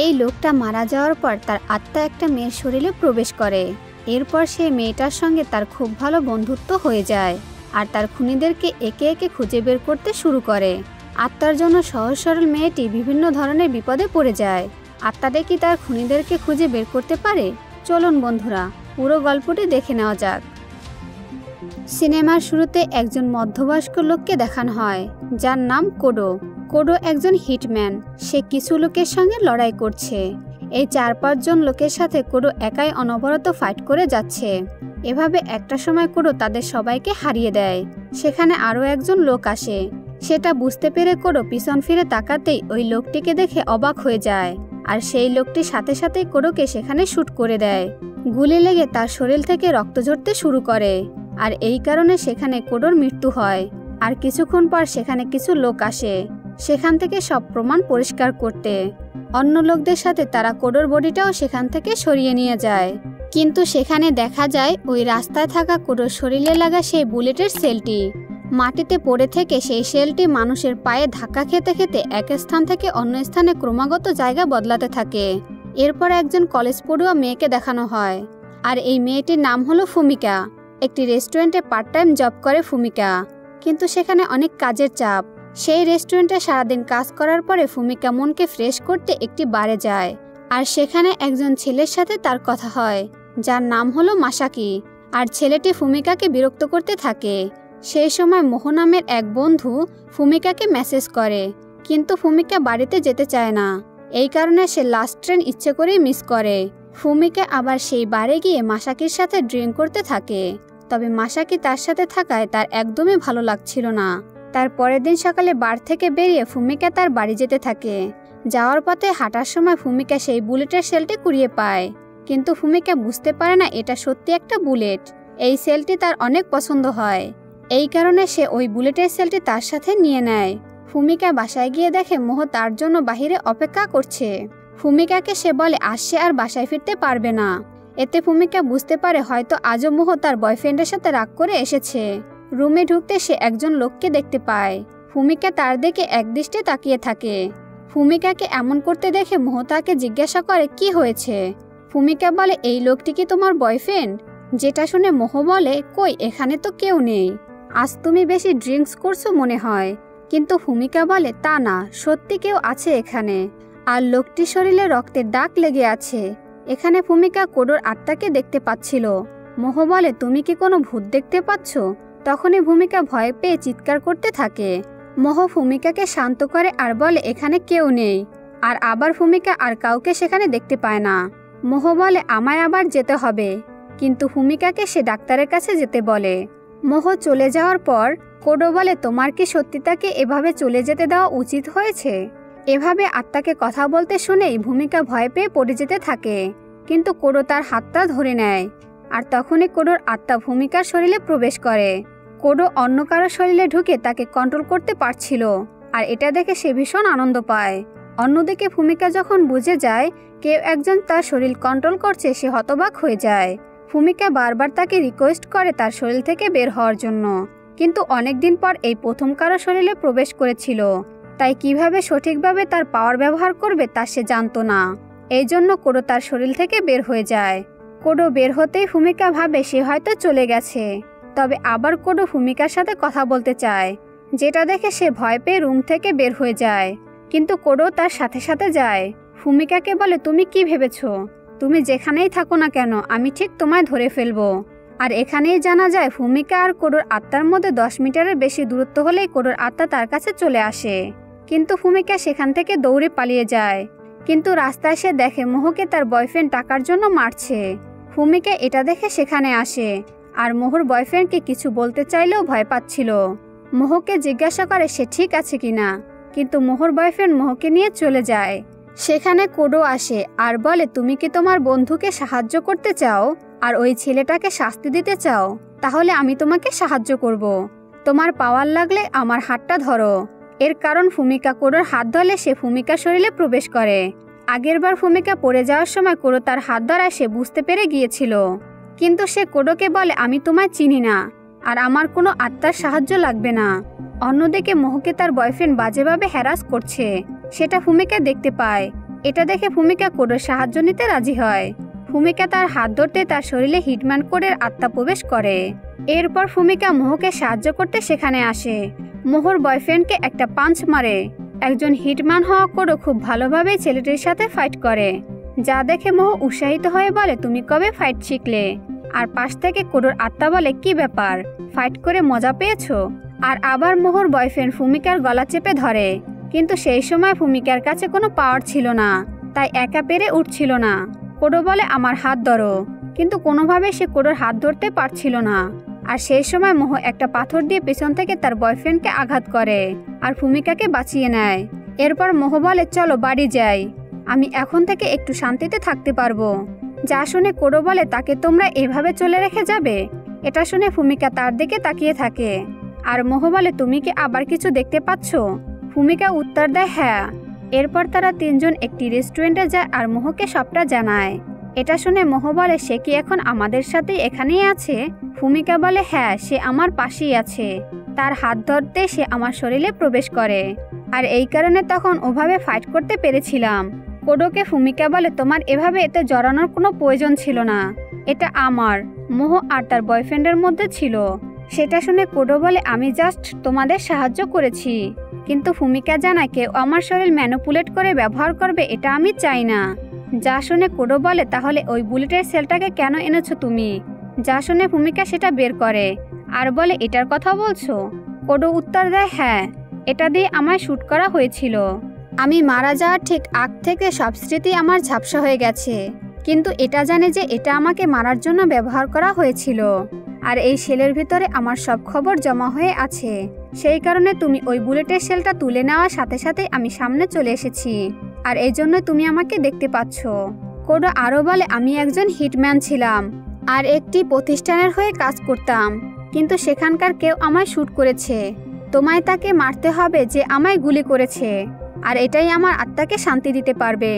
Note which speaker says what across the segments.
Speaker 1: এই লোকটা মারা যাওয়ার পর তার আত্মা একটা মেয়ের শরীরে প্রবেশ করে। এরপর সেই মেয়েটার সঙ্গে তার খুব ভালো বন্ধুত্ব হয়ে যায় আর তার খুনিদেরকে একে একে খুঁজে বের করতে শুরু করে। আত্মার জন্য সহজ সরল মেয়েটি বিভিন্ন ধরনের বিপদে পড়ে যায়। আত্মাটা কি তার খুনিদেরকে খুঁজে বের করতে পারে? চলুন বন্ধুরা, পুরো গল্পটি দেখে নেওয়া যাক। সিনেমার শুরুতে একজন মধ্যবয়স্ক লোককে দেখানো হয়, যার নাম কোডো। কোডো একজন হিটম্যান। সে কিছু লোকের সঙ্গে লড়াই করছে। এই 4-5 জন লোকের সাথে কোডো একাই অনবরত ফাইট করে যাচ্ছে। এভাবে একটা সময় কোডো তাদের সবাইকে হারিয়ে দেয়। সেখানে আরও একজন লোক আসে। সেটা বুঝতে পেরে কোডো পিছন ফিরে তাকাতেই ওই লোকটিকে দেখে অবাক হয়ে যায়, আর সেই লোকটি সাথে সাথেই কোডোকে সেখানে শ্যুট করে দেয়। গুলি লেগে তার শরীর থেকে রক্ত ঝরতে শুরু করে, আর এই কারণে সেখানে কোডোর মৃত্যু হয়। আর কিছুক্ষণ পর সেখানে কিছু লোক আসে সেখান থেকে সব প্রমাণ পরিষ্কার করতে। অন্য লোকদের সাথে তারা কোডোর বডিটাও সেখান থেকে সরিয়ে নিয়ে যায়। কিন্তু সেখানে দেখা যায় ওই রাস্তায় থাকা কোডোর শরীরে লাগা সেই বুলেটের সেলটি মাটিতে পড়ে থেকে সেই সেলটি মানুষের পায়ে ধাক্কা খেতে খেতে এক স্থান থেকে অন্য স্থানে ক্রমাগত জায়গা বদলাতে থাকে। এরপর একজন কলেজ পড়ুয়া মেয়েকে দেখানো হয়, আর এই মেয়েটির নাম হলো ফুমিকা। একটি রেস্টুরেন্টে পার্ট টাইম জব করে ফুমিকা, কিন্তু সেখানে অনেক কাজের চাপ। সেই রেস্টুরেন্টে সারাদিন কাজ করার পরে ফুমিকা মনকে ফ্রেশ করতে একটি বারে যায়, আর সেখানে একজন ছেলের সাথে তার কথা হয়, যার নাম হলো মাসাকি। আর ছেলেটি ফুমিকাকে বিরক্ত করতে থাকে। সেই সময় মোহ নামের এক বন্ধু ফুমিকাকে মেসেজ করে, কিন্তু ফুমিকা বাড়িতে যেতে চায় না। এই কারণে সে লাস্ট ট্রেন ইচ্ছে করেই মিস করে। ফুমিকা আবার সেই বারে গিয়ে মাসাকির সাথে ড্রিঙ্ক করতে থাকে, তবে মাসাকি তার সাথে থাকায় তার একদমই ভালো লাগছিল না। তার পরের দিন সকালে বার থেকে বেরিয়ে ফুমিকা তার বাড়ি যেতে থাকে। যাওয়ার পথে হাঁটার সময় ফুমিকা সেই বুলেটের সেলটি কুড়িয়ে পায়, কিন্তু ফুমিকা বুঝতে পারে না এটা সত্যি একটা বুলেট। এই সেলটি তার অনেক পছন্দ হয়, এই কারণে সে ওই বুলেটের সেলটি তার সাথে নিয়ে নেয়। ফুমিকা বাসায় গিয়ে দেখে মোহ তার জন্য বাহিরে অপেক্ষা করছে। ফুমিকাকে সে বলে আজ সে আর বাসায় ফিরতে পারবে না। এতে ফুমিকা বুঝতে পারে হয়তো আজও মোহ তার বয়ফ্রেন্ডের সাথে রাগ করে এসেছে। রুমে ঢুকতে সে একজন লোককে দেখতে পায়। ফুমিকা তার দিকে একদৃষ্টে তাকিয়ে থাকে। ফুমিকাকে এমন করতে দেখে মোহ তাকে জিজ্ঞাসা করে কি হয়েছে। ফুমিকা বলে এই লোকটি কি তোমার বয়ফ্রেন্ড? যেটা শুনে মোহ বলে কই, এখানে তো কেউ নেই, আজ তুমি বেশি ড্রিঙ্কস করছো মনে হয়। কিন্তু ফুমিকা বলে তা না, সত্যি কেউ আছে এখানে, আর লোকটির শরীরে রক্তের দাগ লেগে আছে। এখানে ফুমিকা কোডোর আত্মাকে দেখতে পাচ্ছিল। মোহ বলে তুমি কি কোনো ভূত দেখতে পাচ্ছ? তখনই ভূমিকা ভয় পেয়ে চিৎকার করতে থাকে। মোহ ফুমিকাকে শান্ত করে আর বলে এখানে কেউ নেই, আর আবার ফুমিকা আর কাউকে সেখানে দেখতে পায় না। মোহ বলে আমায় আবার যেতে হবে, কিন্তু ফুমিকাকে সে ডাক্তারের কাছে যেতে বলে। মোহ চলে যাওয়ার পর কোডো বলে তোমার কি সত্যি তাকে এভাবে চলে যেতে দেওয়া উচিত হয়েছে? এভাবে আত্মাকে কথা বলতে শুনেই ভূমিকা ভয় পেয়ে পড়ে যেতে থাকে, কিন্তু কোডো তার হাতটা ধরে নেয়। আর তখনই কোডোর আত্মা ভূমিকার শরীরে প্রবেশ করে। কোডো অন্য কারো শরীরে ঢুকে তাকে কন্ট্রোল করতে পারছিল, আর এটা দেখে সে ভীষণ আনন্দ পায়। অন্যদিকে ভূমিকা যখন বুঝে যায় কেউ একজন তার শরীর কন্ট্রোল করছে, সে হতবাক হয়ে যায়। ভূমিকা বারবার তাকে রিকোয়েস্ট করে তার শরীর থেকে বের হওয়ার জন্য, কিন্তু অনেকদিন পর এই প্রথম কারো শরীরে প্রবেশ করেছিল, তাই কিভাবে সঠিকভাবে তার পাওয়ার ব্যবহার করবে তা সে জানতো না। এই জন্য কোডো তার শরীর থেকে বের হয়ে যায়। কোডো বের হতেই ভূমিকা ভাবে সে হয়তো চলে গেছে, তবে আবার কোডো ভূমিকার সাথে কথা বলতে চায়, যেটা দেখে সে ভয় পেয়ে রুম থেকে বের হয়ে যায়। কিন্তু কোডো তার সাথে সাথে যায়। ভূমিকাকে বলে তুমি কি ভেবেছো? তুমি যেখানেই থাকো না কেন আমি ঠিক তোমায় ধরে ফেলবো। আর এখানেই জানা যায় ভূমিকা আর কোডোর আত্মার মধ্যে 10 মিটারের বেশি দূরত্ব হলেই কোডোর আত্মা তার কাছে চলে আসে। কিন্তু ভূমিকা সেখান থেকে দৌড়ে পালিয়ে যায়, কিন্তু রাস্তায় সে দেখে মোহকে তার বয়ফ্রেন্ড টাকার জন্য মারছে। ভূমিকা এটা দেখে সেখানে আসে, আর মোহর বয়ফ্রেন্ডকে কিছু বলতে চাইলেও ভয় পাচ্ছিল। মোহকে জিজ্ঞাসা করে সে ঠিক আছে কিনা, কিন্তু মোহর বয়ফ্রেন্ড মোহকে নিয়ে চলে যায়। সেখানে কোডো আসে আর বলে তুমি কি তোমার বন্ধুকে সাহায্য করতে চাও আর ওই ছেলেটাকে শাস্তি দিতে চাও? তাহলে আমি তোমাকে সাহায্য করব। তোমার পাওয়ার লাগলে আমার হাতটা ধরো। এর কারণ ভূমিকা কোডোর হাত ধরলে সে ভূমিকার শরীরে প্রবেশ করে। আগেরবার ভূমিকা পড়ে যাওয়ার সময় কোডো তার হাত ধরায় সে বুঝতে পেরে গিয়েছিল, কিন্তু সে কোডোকে বলে আমি তোমায় চিনি না, আর আমার কোনো আত্মার সাহায্য লাগবে না। অন্যদিকে মোহকে তার বয়ফ্রেন্ড বাজেভাবে হ্যারাস করছে, সেটা ভূমিকা দেখতে পায়। এটা দেখে ভূমিকা কোডোর সাহায্য নিতে রাজি হয়। ভূমিকা তার হাত ধরতে তার শরীরে হিটম্যান কোডের আত্মা প্রবেশ করে। এরপর ভূমিকা মোহকে সাহায্য করতে সেখানে আসে। মোহর বয়ফ্রেন্ডকে একটা পাঞ্চ মারে। একজন হিটম্যান হওয়া কোডো খুব ভালোভাবেই ছেলেটির সাথে ফাইট করে, যা দেখে মোহ উৎসাহিত হয়ে বলে, তুমি কবে ফাইট শিখলে? আর পাশ থেকে কোডোর আত্মা বলে, কি ব্যাপার, ফাইট করে মজা পেয়েছো? আর আবার মোহর বয়ফ্রেন্ড ভূমিকার গলা চেপে ধরে, কিন্তু সেই সময় ভূমিকার কাছে কোনো পাওয়ার ছিল না, তাই একা পেরে উঠছিল না। কোডো বলে, আমার হাত ধরো, কিন্তু কোনোভাবে সে কোডোর হাত ধরতে পারছিল না। আর সেই সময় মোহ একটা পাথর দিয়ে পেছন থেকে তার বয়ফ্রেন্ডকে আঘাত করে আর ভূমিকাকে বাঁচিয়ে নেয়। এরপর মোহ বলে, চলো বাড়ি যাই, আমি এখন থেকে একটু শান্তিতে থাকতে পারবো। যা শুনে কোডো বলে, তাকে তোমরা এভাবে চলে রেখে যাবে? এটা শুনে ভূমিকা তার দিকে তাকিয়ে থাকে। আর মোহ বলে, তুমি কি আবার কিছু দেখতে পাচ্ছ? ভূমিকা উত্তর দেয়, হ্যাঁ। এরপর তারা তিনজন একটি রেস্টুরেন্টে যায় আর মোহকে সবটা জানায়। এটা শুনে মোহ বলে, সে কি এখন আমাদের সাথে এখানেই আছে? ভূমিকা বলে, হ্যাঁ, সে আমার পাশেই আছে। তার হাত ধরতে সে আমার শরীরে প্রবেশ করে, আর এই কারণে তখন ওভাবে ফাইট করতে পেরেছিলাম। কোডোকে ভূমিকা বলে, তোমার এভাবে এতে জড়ানোর কোনো প্রয়োজন ছিল না, এটা আমার, মোহ আর তার বয়ফ্রেন্ডের মধ্যে ছিল। সেটা শুনে কোডো বলে, আমি জাস্ট তোমাদের সাহায্য করেছি, কিন্তু ভূমিকা জানায় কেউ আমার শরীর ম্যানিপুলেট করে ব্যবহার করবে এটা আমি চাই না। যা শুনে কোডো বলে, তাহলে ওই বুলেটের সেলটাকে কেন এনেছো তুমি? যা শুনে ভূমিকা সেটা বের করে আর বলে, এটার কথা বলছো? কোডো উত্তর দেয়, হ্যাঁ, এটা দিয়ে আমায় শ্যুট করা হয়েছিল। আমি মারা যাওয়ার ঠিক আগ থেকে সব স্মৃতি আমার ঝাপসা হয়ে গেছে, কিন্তু এটা জানে যে এটা আমাকে মারার জন্য ব্যবহার করা হয়েছিল। আর এই সেলের ভিতরে আমার সব খবর জমা হয়ে আছে, সেই কারণে তুমি ওই বুলেটের সেলটা তুলে নেওয়ার সাথে সাথে আমি সামনে চলে এসেছি, আর এই জন্য তুমি আমাকে দেখতে পাচ্ছ। কোডো আরও বলে, আমি একজন হিটম্যান ছিলাম আর একটি প্রতিষ্ঠানের হয়ে কাজ করতাম, কিন্তু সেখানকার কেউ আমায় শ্যুট করেছে। তোমায় তাকে মারতে হবে যে আমায় গুলি করেছে, আর এটাই আমার আত্মাকে শান্তি দিতে পারবে।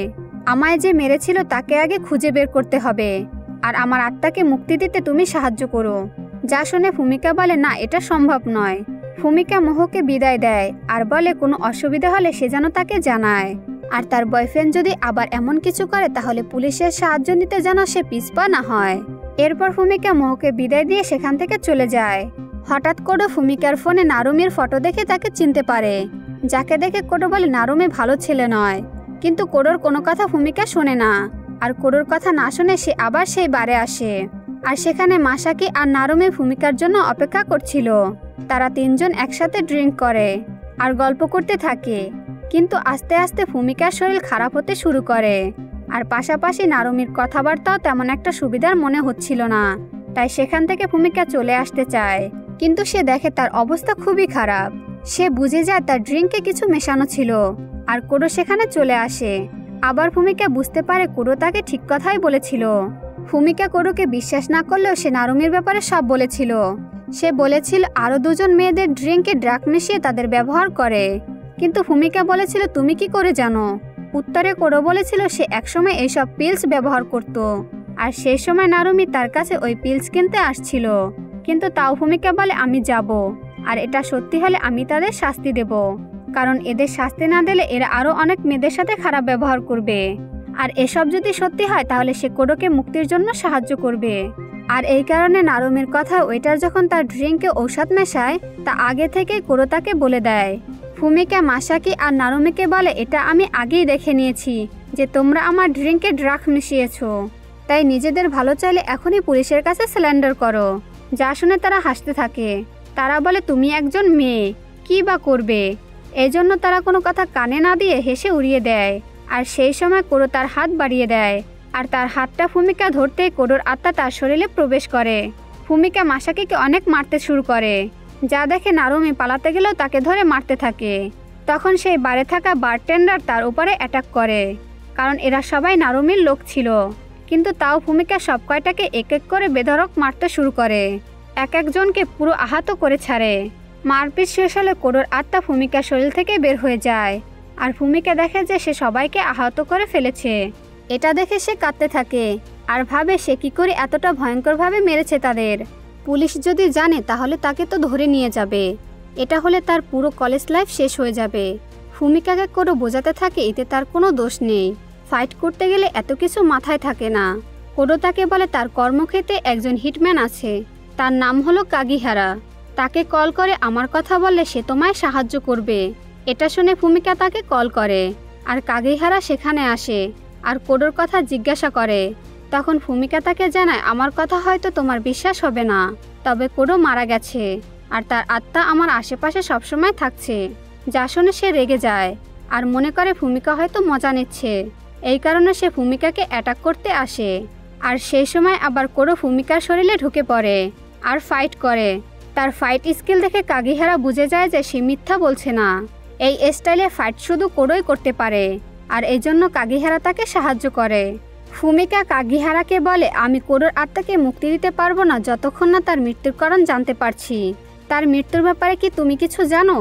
Speaker 1: আমায় যে মেরেছিল তাকে আগে খুঁজে বের করতে হবে, আর আমার আত্মাকে মুক্তি দিতে তুমি সাহায্য করো। যা শুনে ভূমিকা বলে, না, এটা সম্ভব নয়। ভূমিকা মোহকে বিদায় দেয় আর বলে, কোনো অসুবিধা হলে সে যেন তাকে জানায়, আর তার বয়ফ্রেন্ড যদি আবার এমন কিছু করে তাহলে পুলিশের সাহায্য নিতে যেন সে পিছপা না হয়। এরপর ভূমিকা মোহকে বিদায় দিয়ে সেখান থেকে চলে যায়। হঠাৎ কোডো ভূমিকার ফোনে নারুমির ফটো দেখে তাকে চিনতে পারে, যাকে দেখে কোডো বলে, নারুমি ভালো ছেলে নয়। কিন্তু কোডোর কোনো কথা ভূমিকা শোনে না, আর কোডোর কথা না শুনে সে আবার সেই বারে আসে, আর সেখানে মাসাকি আর নারুমি ভূমিকার জন্য অপেক্ষা করছিল। তারা তিনজন একসাথে ড্রিঙ্ক করে আর গল্প করতে থাকে, কিন্তু আস্তে আস্তে ভূমিকার শরীর খারাপ হতে শুরু করে, আর পাশাপাশি নারুমির কথাবার্তাও তেমন একটা সুবিধার মনে হচ্ছিল না। তাই সেখান থেকে ভূমিকা চলে আসতে চায়, কিন্তু সে দেখে তার অবস্থা খুবই খারাপ। সে বুঝে যায় তার ড্রিঙ্কে কিছু মেশানো ছিল, আর কোডো সেখানে চলে আসে। আবার ভূমিকা বুঝতে পারে কোডো তাকে ঠিক কথাই বলেছিল। ভূমিকা কোডোকে বিশ্বাস না করলেও সে নারুমির ব্যাপারে সব বলেছিল। সে বলেছিল আরও দুজন মেয়েদের ড্রিঙ্কে ড্রাগ মিশিয়ে তাদের ব্যবহার করে, কিন্তু ভূমিকা বলেছিল, তুমি কি করে জানো? উত্তরে কোডো বলেছিল সে একসময় এইসব পিলস ব্যবহার করত, আর সেই সময় নারুমি তার কাছে ওই পিলস কিনতে আসছিল। কিন্তু তাও ভূমিকা বলে, আমি যাব, আর এটা সত্যি হলে আমি তাদের শাস্তি দেব, কারণ এদের শাস্তি না দিলে এরা আরও অনেক মেয়েদের সাথে খারাপ ব্যবহার করবে, আর এসব যদি সত্যি হয় তাহলে সে কোডোকে মুক্তির জন্য সাহায্য করবে। আর এই কারণে নারুমির কথা ওয়েটার যখন তার ড্রিঙ্কে ঔষধ মেশায় তা আগে থেকেই কোডো তাকে বলে দেয়। ভূমিকা মাসাকি আর নারুমিকে বলে, এটা আমি আগেই দেখে নিয়েছি যে তোমরা আমার ড্রিঙ্কে ড্রাগ মিশিয়েছো, তাই নিজেদের ভালো চাইলে এখনই পুলিশের কাছে স্যালেন্ডার করো। যা শুনে তারা হাসতে থাকে। তারা বলে, তুমি একজন মেয়ে, কি বা করবে? এই জন্য তারা কোনো কথা কানে না দিয়ে হেসে উড়িয়ে দেয়। আর সেই সময় কোডো তার হাত বাড়িয়ে দেয়, আর তার হাতটা ভূমিকা ধরতেই কোডোর আত্মা তার শরীরে প্রবেশ করে। ভূমিকা মাসাকিকে অনেক মারতে শুরু করে, যা দেখে নারুমি পালাতে গেলেও তাকে ধরে মারতে থাকে। তখন সেই বারে থাকা বারটেন্ডার তার উপরে অ্যাটাক করে, কারণ এরা সবাই নারুমির লোক ছিল। কিন্তু তাও ভূমিকা সব কয়টাকে এক এক করে বেধড়ক মারতে শুরু করে, এক একজনকে পুরো আহত করে ছাড়ে। মারপিট শেষ হলে কোডোর আত্মা ভূমিকার শরীর থেকে বের হয়ে যায়, আর ভূমিকা দেখে যে সে সবাইকে আহত করে ফেলেছে। এটা দেখে সে কাঁদতে থাকে আর ভাবে সে কি করে এতটা ভয়ঙ্করভাবে মেরেছে তাদের। পুলিশ যদি জানে তাহলে তাকে তো ধরে নিয়ে যাবে, এটা হলে তার পুরো কলেজ লাইফ শেষ হয়ে যাবে। ভূমিকাকে কোডো বোঝাতে থাকে এতে তার কোনো দোষ নেই, ফাইট করতে গেলে এত কিছু মাথায় থাকে না। কোডো তাকে বলে তার কর্মক্ষেত্রে একজন হিটম্যান আছে, তার নাম হলো কাগিহারা। তাকে কল করে আমার কথা বললে সে তোমায় সাহায্য করবে। এটা শুনে ফুমিকা তাকে কল করে, আর কাগিহারা সেখানে আসে আর কোডোর কথা জিজ্ঞাসা করে। তখন ফুমিকা তাকে জানায় আমার কথা হয়তো তোমার বিশ্বাস হবে না, তবে কোডো মারা গেছে আর তার আত্মা আমার আশেপাশে সবসময় থাকছে। যা শুনে সে রেগে যায় আর মনে করে ফুমিকা হয়তো মজা নিচ্ছে। এই কারণে সে ফুমিকাকে অ্যাটাক করতে আসে। আর সেই সময় আবার কোডো ফুমিকার শরীরে ঢুকে পড়ে আর ফাইট করে। তার ফাইট স্কিল দেখে কাগিহারা বুঝে যায় যে সে মিথ্যা বলছে না। এই স্টাইলে ফাইট শুধু কোডোই করতে পারে, আর এই জন্য কাগিহারা তাকে সাহায্য করে। ফুমিকা কাগিহারাকে বলে আমি কোডোর আত্মাকে মুক্তি দিতে পারবো না যতক্ষণ না তার মৃত্যুর কারণ জানতে পারছি। তার মৃত্যুর ব্যাপারে কি তুমি কিছু জানো?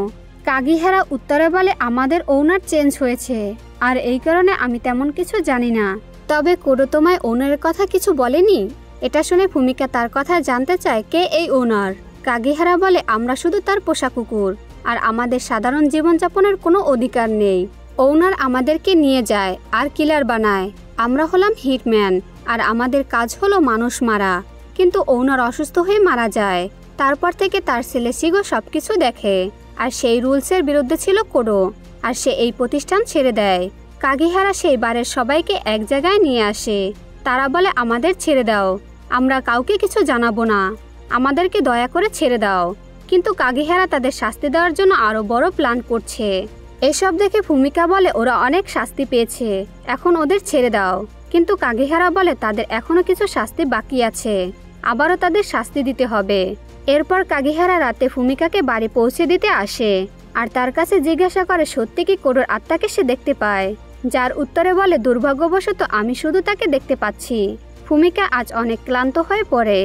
Speaker 1: কাগিহারা উত্তরে বলে আমাদের ওনার চেঞ্জ হয়েছে, আর এই কারণে আমি তেমন কিছু জানি না। তবে কোডো তোমায় ওনারের কথা কিছু বলেনি? এটা শুনে ফুমিকা তার কথা জানতে চায় কে এই ওনার। কাগিহারা বলে আমরা শুধু তার পোষা কুকুর, আর আমাদের সাধারণ জীবনযাপনের কোনো অধিকার নেই। ওনার আমাদেরকে নিয়ে যায় আর কিলার বানায়। আমরা হলাম হিটম্যান, আর আমাদের কাজ হলো মানুষ মারা। কিন্তু ওনার অসুস্থ হয়ে মারা যায়। তারপর থেকে তার ছেলে শিগো সবকিছু দেখে, আর সেই রুলসের বিরুদ্ধে ছিল কোডো, আর সে এই প্রতিষ্ঠান ছেড়ে দেয়। কাগিহারা সেই বারের সবাইকে এক জায়গায় নিয়ে আসে। তারা বলে আমাদের ছেড়ে দাও, আমরা কাউকে কিছু জানাবো না, আমাদেরকে দয়া করে ছেড়ে দাও। কিন্তু কাগিহারা তাদের শাস্তি দেওয়ার জন্য আরো বড় প্ল্যান করছে। এসব দেখে ফুমিকা বলে ওরা অনেক শাস্তি পেয়েছে, এখন ওদের ছেড়ে দাও। কিন্তু কাগিহারা বলে তাদের এখনো কিছু শাস্তি বাকি আছে, আবারও তাদের শাস্তি দিতে হবে। এরপর কাগিহারা রাতে ফুমিকাকে বাড়ি পৌঁছে দিতে আসে, আর তার কাছে জিজ্ঞাসা করে সত্যি কি কোডোর আত্মাকে সে দেখতে পায়, যার উত্তরে বলে দুর্ভাগ্যবশত আমি শুধু তাকে দেখতে পাচ্ছি। ফুমিকা আজ অনেক ক্লান্ত হয়ে পড়ে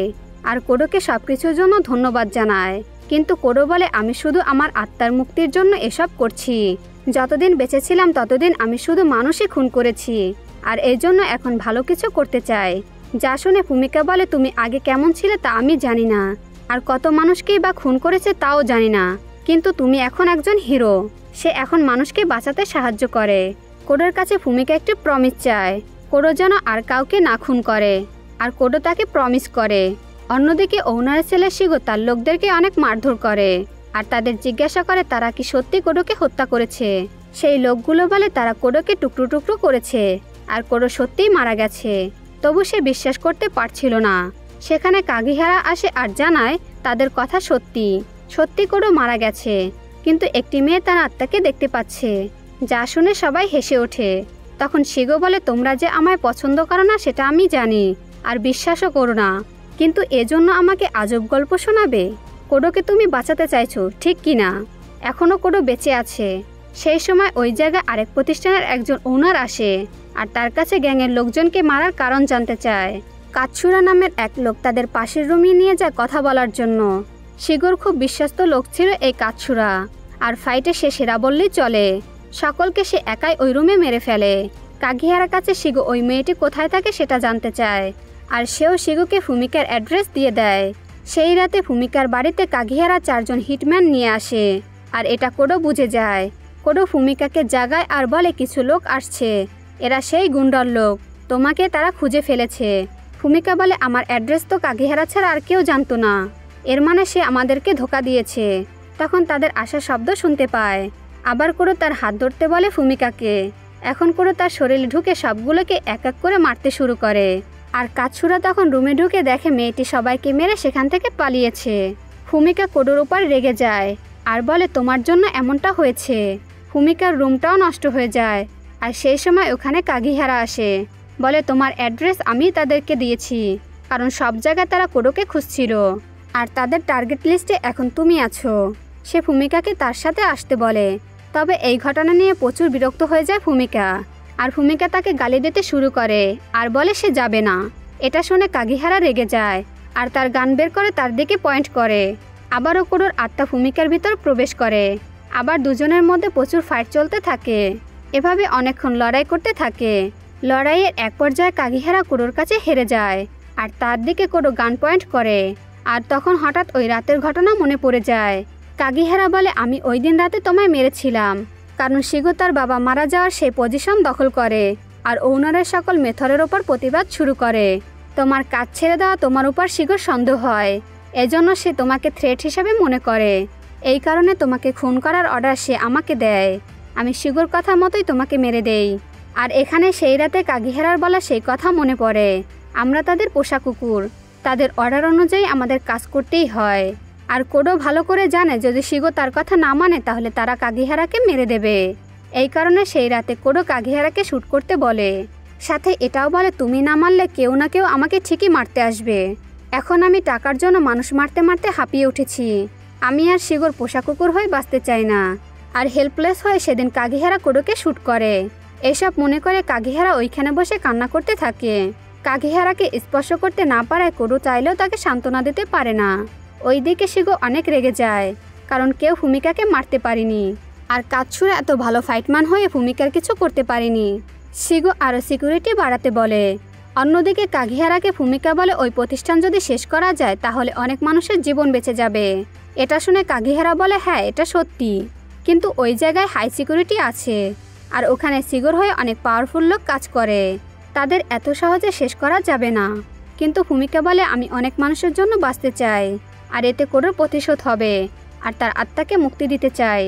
Speaker 1: আর কোডোকে সবকিছুর জন্য ধন্যবাদ জানায়। কিন্তু কোডো বলে আমি শুধু আমার আত্মার মুক্তির জন্য এসব করছি। যতদিন বেঁচে ছিলাম ততদিন আমি শুধু মানুষই খুন করেছি, আর এই জন্য এখন ভালো কিছু করতে চাই। যা শুনে ফুমিকা বলে তুমি আগে কেমন ছিলে তা আমি জানি না, আর কত মানুষকেই বা খুন করেছে তাও জানি না, কিন্তু তুমি এখন একজন হিরো। সে এখন মানুষকে বাঁচাতে সাহায্য করে। কোডোর কাছে ফুমিকা একটি প্রমিস চায়, কোডো যেন আর কাউকে না খুন করে, আর কোডো তাকে প্রমিস করে। অন্যদিকে ওনারের ছেলে শিগো তার লোকদেরকে অনেক মারধর করে, আর তাদের জিজ্ঞাসা করে তারা কি সত্যি কোডোকে হত্যা করেছে। সেই লোকগুলো বলে তারা কোডোকে টুকরো টুকরো করেছে, আর কোডো সত্যিই মারা গেছে। তবু সে বিশ্বাস করতে পারছিল না। সেখানে কাগিহারা আসে আর জানায় তাদের কথা সত্যি, সত্যি কোডো মারা গেছে, কিন্তু একটি মেয়ে তার আত্মাকে দেখতে পাচ্ছে। যা শুনে সবাই হেসে ওঠে। তখন শিগো বলে তোমরা যে আমায় পছন্দ করো না সেটা আমি জানি, আর বিশ্বাসও করো না, কিন্তু এজন্য আমাকে আজব গল্প শোনাবে? কোডোকে তুমি বাঁচাতে চাইছো ঠিক কি না? এখনও কোডো বেঁচে আছে। সেই সময় ওই জায়গায় আরেক প্রতিষ্ঠানের একজন ওনার আসে, আর তার কাছে গ্যাংয়ের লোকজনকে মারার কারণ জানতে চায়। কাৎসুরা নামের এক লোক তাদের পাশের রুমে নিয়ে যায় কথা বলার জন্য। শিগোর খুব বিশ্বস্ত লোক ছিল এই কাৎসুরা, আর ফাইটে সে সেরা বললেই চলে। সকলকে সে একাই ওই রুমে মেরে ফেলে। কাগিহারার কাছে শিগো ওই মেয়েটি কোথায় থাকে সেটা জানতে চায়, আর সেও শিগুকে ফুমিকার অ্যাড্রেস দিয়ে দেয়। সেই রাতে ফুমিকার বাড়িতে কাগিহারা 4 জন হিটম্যান নিয়ে আসে, আর এটা কোডো বুঝে যায়। কোডো ফুমিকাকে জাগায় আর বলে কিছু লোক আসছে, এরা সেই গুন্ডার লোক, তোমাকে তারা খুঁজে ফেলেছে। ফুমিকা বলে আমার অ্যাড্রেস তো কাগিহারা ছাড়া আর কেউ জানতো না, এর মানে সে আমাদেরকে ধোকা দিয়েছে। তখন তাদের আসার শব্দ শুনতে পায়। আবার কোডো তার হাত ধরতে বলে ফুমিকাকে। এখন কোডো তার শরীরে ঢুকে সবগুলোকে এক এক করে মারতে শুরু করে, আর কাৎসুরা তখন রুমে ঢুকে দেখে মেয়েটি সবাইকে মেরে সেখান থেকে পালিয়েছে। ফুমিকা কোডোর উপর রেগে যায় আর বলে তোমার জন্য এমনটা হয়েছে। ফুমিকার রুমটাও নষ্ট হয়ে যায়, আর সেই সময় ওখানে কাগিহারা আসে, বলে তোমার অ্যাড্রেস আমি তাদেরকে দিয়েছি, কারণ সব জায়গায় তারা কোডোকে খুঁজছিল, আর তাদের টার্গেট লিস্টে এখন তুমি আছো। সে ফুমিকাকে তার সাথে আসতে বলে। তবে এই ঘটনা নিয়ে প্রচুর বিরক্ত হয়ে যায় ফুমিকা, আর ফুমিকা তাকে গালি দিতে শুরু করে আর বলে সে যাবে না। এটা শুনে কাগিহারা রেগে যায় আর তার গান বের করে তার দিকে পয়েন্ট করে। আবারও কোডোর আত্মা ফুমিকার ভিতর প্রবেশ করে। আবার দুজনের মধ্যে প্রচুর ফাইট চলতে থাকে। এভাবে অনেকক্ষণ লড়াই করতে থাকে। লড়াইয়ের এক পর্যায়ে কাগিহারা কোডোর কাছে হেরে যায়, আর তার দিকে কোডো গান পয়েন্ট করে। আর তখন হঠাৎ ওই রাতের ঘটনা মনে পড়ে যায়। কাগিহারা বলে আমি ওই দিন রাতে তোমায় মেরেছিলাম, কারণ শিগো তার বাবা মারা যাওয়ার সেই পজিশন দখল করে, আর ওনারের সকল মেথডের ওপর প্রতিবাদ শুরু করে। তোমার কাজ ছেড়ে দেওয়া তোমার উপর শীঘ্র সন্দেহ হয়, এজন্য সে তোমাকে থ্রেট হিসেবে মনে করে। এই কারণে তোমাকে খুন করার অর্ডার সে আমাকে দেয়। আমি শীঘ্র কথা মতোই তোমাকে মেরে দেই। আর এখানে সেই রাতে কাগিহারার বলা সেই কথা মনে পড়ে। আমরা তাদের পোষা কুকুর, তাদের অর্ডার অনুযায়ী আমাদের কাজ করতেই হয়। আর কোডো ভালো করে জানে যদি শিগো তার কথা না মানে তাহলে তারা কাগিহারাকে মেরে দেবে। এই কারণে সেই রাতে কোডো কাগিহারাকে শ্যুট করতে বলে, সাথে এটাও বলে তুমি না মারলে কেউ না কেউ আমাকে ঠিকই মারতে আসবে। এখন আমি টাকার জন্য মানুষ মারতে মারতে হাঁপিয়ে উঠেছি। আমি আর শিগোর পোষা কুকুর হয়ে বাঁচতে চাই না। আর হেল্পলেস হয়ে সেদিন কাগিহারা কোডোকে শ্যুট করে। এসব মনে করে কাগিহারা ওইখানে বসে কান্না করতে থাকে। কাগিহারাকে স্পর্শ করতে না পারায় কোডো চাইলেও তাকে সান্ত্বনা দিতে পারে না। ওইদিকে শিগো অনেক রেগে যায়, কারণ কেউ ফুমিকাকে মারতে পারেনি। আর কাৎসুরা এত ভালো ফাইটম্যান হয়ে ফুমিকার কিছু করতে পারেনি। শিগো আরও সিকিউরিটি বাড়াতে বলে। অন্যদিকে কাগিহারাকে ফুমিকা বলে ওই প্রতিষ্ঠান যদি শেষ করা যায় তাহলে অনেক মানুষের জীবন বেঁচে যাবে। এটা শুনে কাগিহারা বলে হ্যাঁ এটা সত্যি, কিন্তু ওই জায়গায় হাই সিকিউরিটি আছে আর ওখানে শিগোর হয়ে অনেক পাওয়ারফুল লোক কাজ করে, তাদের এত সহজে শেষ করা যাবে না। কিন্তু ফুমিকা বলে আমি অনেক মানুষের জন্য বাঁচতে চাই, আর এতে কোডোর প্রতিশোধ হবে, আর তার আত্মাকে মুক্তি দিতে চাই।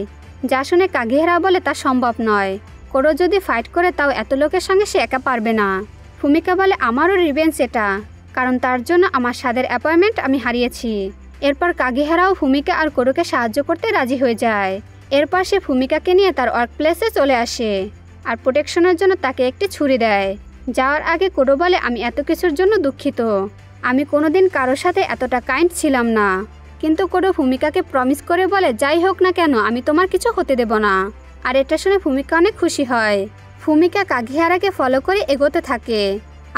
Speaker 1: যা শুনে কাগিহারা বলে তা সম্ভব নয়। কোডো যদি ফাইট করে তাও এত লোকের সঙ্গে সে একা পারবে না। ফুমিকা বলে আমারও রিভেঞ্জ এটা, কারণ তার জন্য আমার স্বাদের অ্যাপয়েন্টমেন্ট আমি হারিয়েছি। এরপর কাগিহারাও ফুমিকা আর কোডোকে সাহায্য করতে রাজি হয়ে যায়। এরপর সে ফুমিকাকে নিয়ে তার ওয়ার্ক প্লেসে চলে আসে আর প্রোটেকশনের জন্য তাকে একটি ছুরি দেয়। যাওয়ার আগে কোডো বলে আমি এত কিছুর জন্য দুঃখিত, আমি কোনোদিন কারোর সাথে এতটা কাইন্ড ছিলাম না। কিন্তু কোডো ফুমিকাকে প্রমিস করে বলে যাই হোক না কেন আমি তোমার কিছু হতে দেব না। আর এটা শুনে ফুমিকা অনেক খুশি হয়। ফুমিকা কাগিহারাকে ফলো করে এগোতে থাকে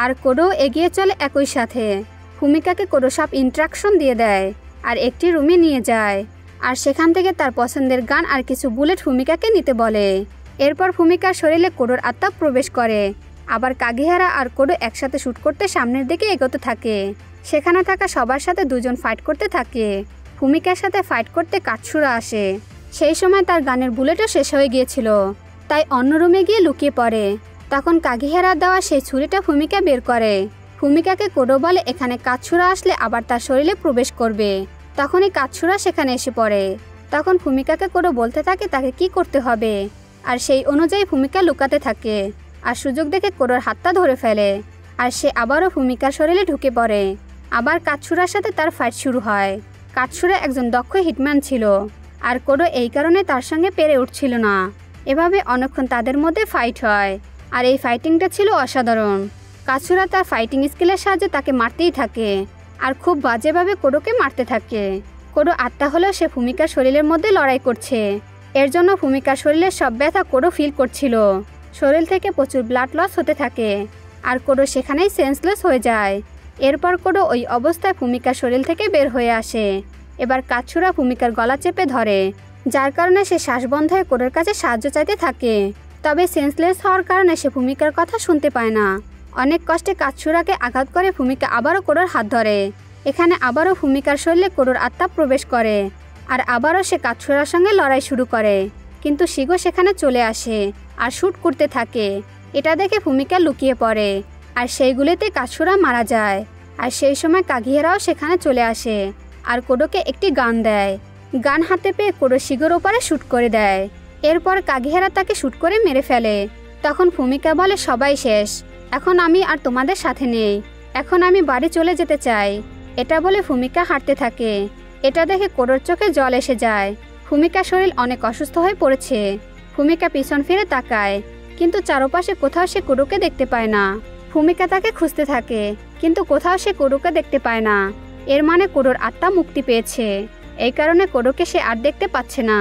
Speaker 1: আর কোডো এগিয়ে চলে একই সাথে। ফুমিকাকে কোডো সব ইন্ট্রাকশন দিয়ে দেয় আর একটি রুমে নিয়ে যায়, আর সেখান থেকে তার পছন্দের গান আর কিছু বুলেট ফুমিকাকে নিতে বলে। এরপর ফুমিকার শরীরে কোডোর আত্মা প্রবেশ করে। আবার কাগিহারা আর কোডো একসাথে শ্যুট করতে সামনের দিকে এগোতে থাকে। সেখানে থাকা সবার সাথে দুজন ফাইট করতে থাকে। ফুমিকার সাথে ফাইট করতে কাৎসুরা আসে। সেই সময় তার গানের বুলেটও শেষ হয়ে গিয়েছিল, তাই অন্য রুমে গিয়ে লুকিয়ে পড়ে। তখন কাগিহারা দেওয়া সেই ছুরিটা ফুমিকা বের করে। ফুমিকাকে কোডো বলে এখানে কাৎসুরা আসলে আবার তার শরীরে প্রবেশ করবে। তখনই কাৎসুরা সেখানে এসে পড়ে। তখন ফুমিকাকে কোডো বলতে থাকে তাকে কি করতে হবে, আর সেই অনুযায়ী ফুমিকা লুকাতে থাকে। আর সুযোগ দেখে কোডোর হাতটা ধরে ফেলে, আর সে আবারও ফুমিকার শরীরে ঢুকে পড়ে। আবার কাৎসুরার সাথে তার ফাইট শুরু হয়। কাৎসুরা একজন দক্ষ হিটম্যান ছিল, আর কোডো এই কারণে তার সঙ্গে পেরে উঠছিল না। এভাবে অনেকক্ষণ তাদের মধ্যে ফাইট হয়, আর এই ফাইটিংটা ছিল অসাধারণ। কাৎসুরা তার ফাইটিং স্কিলের সাহায্যে তাকে মারতেই থাকে, আর খুব বাজেভাবে কোডোকে মারতে থাকে। কোডো আত্মা হলেও সে ফুমিকার শরীরের মধ্যে লড়াই করছে। এর জন্য ফুমিকার শরীরের সব ব্যথা কোডো ফিল করছিল। শরীর থেকে প্রচুর ব্লাড লস হতে থাকে, আর কোডো সেখানেই সেন্সলেস হয়ে যায়। এরপর কোডো ওই অবস্থায় ফুমিকার শরীর থেকে বের হয়ে আসে। এবার কাৎসুরা ফুমিকার গলা চেপে ধরে, যার কারণে সে শ্বাস বন্ধ হয়ে কোডোর কাছে সাহায্য চাইতে থাকে। তবে সেন্সলেস হওয়ার কারণে সে ফুমিকার কথা শুনতে পায় না। অনেক কষ্টে কাৎসুরাকে আঘাত করে ফুমিকা আবারও কোডোর হাত ধরে। এখানে আবারও ফুমিকার শরীরে কোডোর আত্মা প্রবেশ করে, আর আবারও সে কাৎসুরার সঙ্গে লড়াই শুরু করে। কিন্তু শিগো সেখানে চলে আসে আর শ্যুট করতে থাকে। এটা দেখে ফুমিকা লুকিয়ে পড়ে, আর সেইগুলোতে কাৎসুরা মারা যায়। আর সেই সময় কাগিহারাও সেখানে চলে আসে আর কোডোকে একটি গান দেয়। গান হাতে পেয়ে কোডো শিগোর ওপরে শ্যুট করে দেয়। এরপর কাগিহারা তাকে শ্যুট করে মেরে ফেলে। তখন ফুমিকা বলে সবাই শেষ, এখন আমি আর তোমাদের সাথে নেই, এখন আমি বাড়ি চলে যেতে চাই। এটা বলে ফুমিকা হাঁটতে থাকে। এটা দেখে কোডোর চোখে জল এসে যায়। ফুমিকার শরীর অনেক অসুস্থ হয়ে পড়েছে। ফুমিকা পিছন ফিরে তাকায়, কিন্তু চারপাশে কোথাও সে কোডোকে দেখতে পায় না। ফুমিকা তাকে খুঁজতে থাকে, কিন্তু কোথাও সে কোডোকে দেখতে পায় না। এর মানে কোডোর আত্মা মুক্তি পেয়েছে। এই কারণে কোডোকে সে আর দেখতে পাচ্ছে না।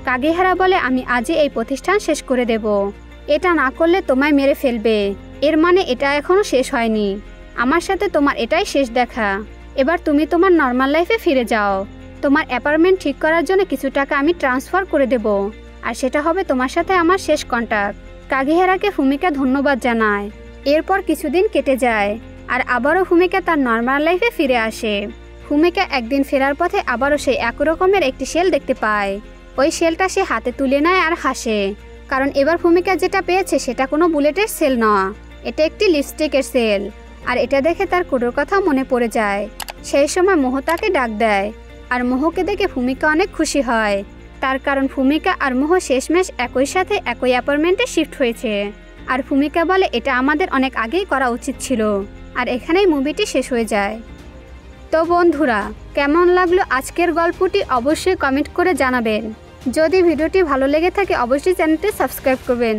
Speaker 1: কাগিহারা বলে আমি আজই এই প্রতিষ্ঠান শেষ করে দেব, এটা না করলে তোমায় মেরে ফেলবে। এর মানে এটা এখনো শেষ হয়নি, আমার সাথে তোমার এটাই শেষ দেখা। এবার তুমি তোমার নর্মাল লাইফে ফিরে যাও। তোমার অ্যাপার্টমেন্ট ঠিক করার জন্য কিছু টাকা আমি ট্রান্সফার করে দেব, আর সেটা হবে তোমার সাথে আমার শেষ কন্টাক্ট। কাগিহারাকে ফুমিকা ধন্যবাদ জানায়। এরপর কিছুদিন কেটে যায়, আর আবারও ফুমিকা তার নর্মাল লাইফে ফিরে আসে। ফুমিকা একদিন ফেরার পথে আবারও সেই এক রকমের একটি শেল দেখতে পায়। ওই শেলটা সে হাতে তুলে নেয় আর হাসে, কারণ এবার ফুমিকা যেটা পেয়েছে সেটা কোনো বুলেটের সেল নয়, এটা একটি লিপস্টিকের সেল। আর এটা দেখে তার কুটোর কথা মনে পড়ে যায়। সেই সময় মোহ তাকে ডাক দেয়, আর মোহকে দেখে ভূমিকা অনেক খুশি হয়। তার কারণ ভূমিকা আর মোহ শেষমেশ একই সাথে একই অ্যাপার্টমেন্টে শিফট হয়েছে। আর ভূমিকা বলে এটা আমাদের অনেক আগেই করা উচিত ছিল। আর এখানেই মুভিটি শেষ হয়ে যায়। তো বন্ধুরা, কেমন লাগলো আজকের গল্পটি অবশ্যই কমেন্ট করে জানাবেন। যদি ভিডিওটি ভালো লেগে থাকে অবশ্যই চ্যানেলটি সাবস্ক্রাইব করবেন।